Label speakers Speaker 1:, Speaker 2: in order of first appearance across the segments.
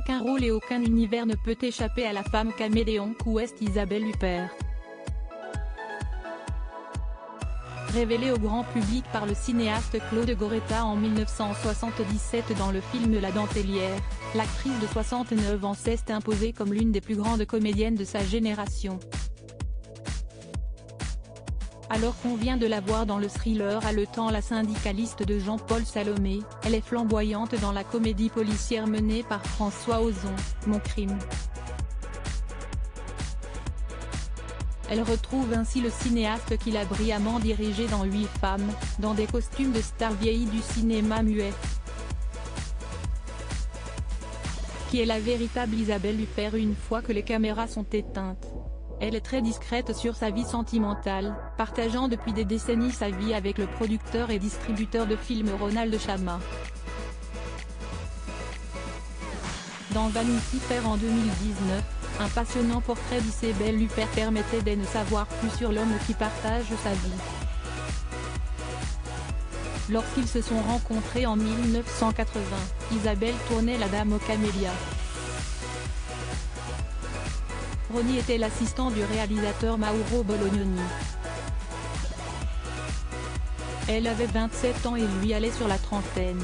Speaker 1: Aucun rôle et aucun univers ne peut échapper à la femme caméléon qu'est Isabelle Huppert. Révélée au grand public par le cinéaste Claude Goretta en 1977 dans le film La Dentelière, l'actrice de 69 ans s'est imposée comme l'une des plus grandes comédiennes de sa génération. Alors qu'on vient de la voir dans le thriller haletant La syndicaliste de Jean-Paul Salomé, elle est flamboyante dans la comédie policière menée par François Ozon, Mon crime. Elle retrouve ainsi le cinéaste qui l'a brillamment dirigé dans 8 femmes, dans des costumes de stars vieillies du cinéma muet. Qui est la véritable Isabelle Huppert une fois que les caméras sont éteintes. Elle est très discrète sur sa vie sentimentale, partageant depuis des décennies sa vie avec le producteur et distributeur de films Ronald Chama. Dans Vanity Fair en 2019, un passionnant portrait d'Isabelle Huppert permettait de ne savoir plus sur l'homme qui partage sa vie. Lorsqu'ils se sont rencontrés en 1980, Isabelle tournait La Dame aux Camélias. Ronnie était l'assistant du réalisateur Mauro Bolognoni. Elle avait 27 ans et lui allait sur la trentaine.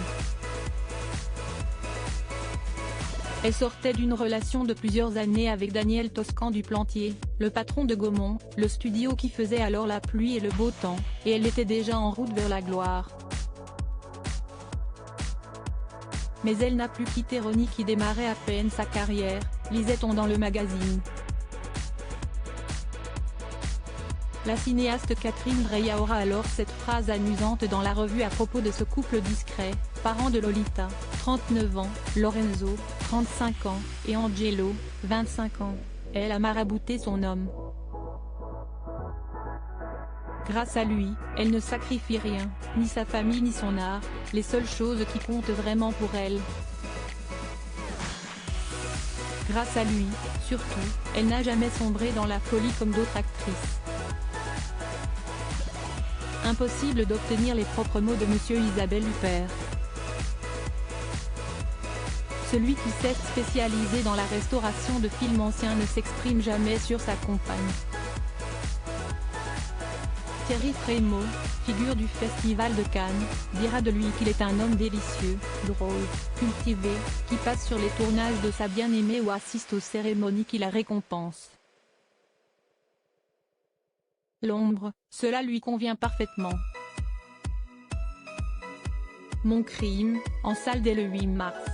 Speaker 1: Elle sortait d'une relation de plusieurs années avec Daniel Toscan du Plantier, le patron de Gaumont, le studio qui faisait alors la pluie et le beau temps, et elle était déjà en route vers la gloire. Mais elle n'a plus quitté Ronnie qui démarrait à peine sa carrière, lisait-on dans le magazine. La cinéaste Catherine Breillat aura alors cette phrase amusante dans la revue à propos de ce couple discret, parent de Lolita, 39 ans, Lorenzo, 35 ans, et Angelo, 25 ans. Elle a marabouté son homme. Grâce à lui, elle ne sacrifie rien, ni sa famille ni son art, les seules choses qui comptent vraiment pour elle. Grâce à lui, surtout, elle n'a jamais sombré dans la folie comme d'autres actrices. Impossible d'obtenir les propres mots de Monsieur Isabelle Huppert. Celui qui s'est spécialisé dans la restauration de films anciens ne s'exprime jamais sur sa compagne. Thierry Frémaux, figure du Festival de Cannes, dira de lui qu'il est un homme délicieux, drôle, cultivé, qui passe sur les tournages de sa bien-aimée ou assiste aux cérémonies qui la récompensent. L'ombre, cela lui convient parfaitement. Mon crime, en salle dès le 8 mars.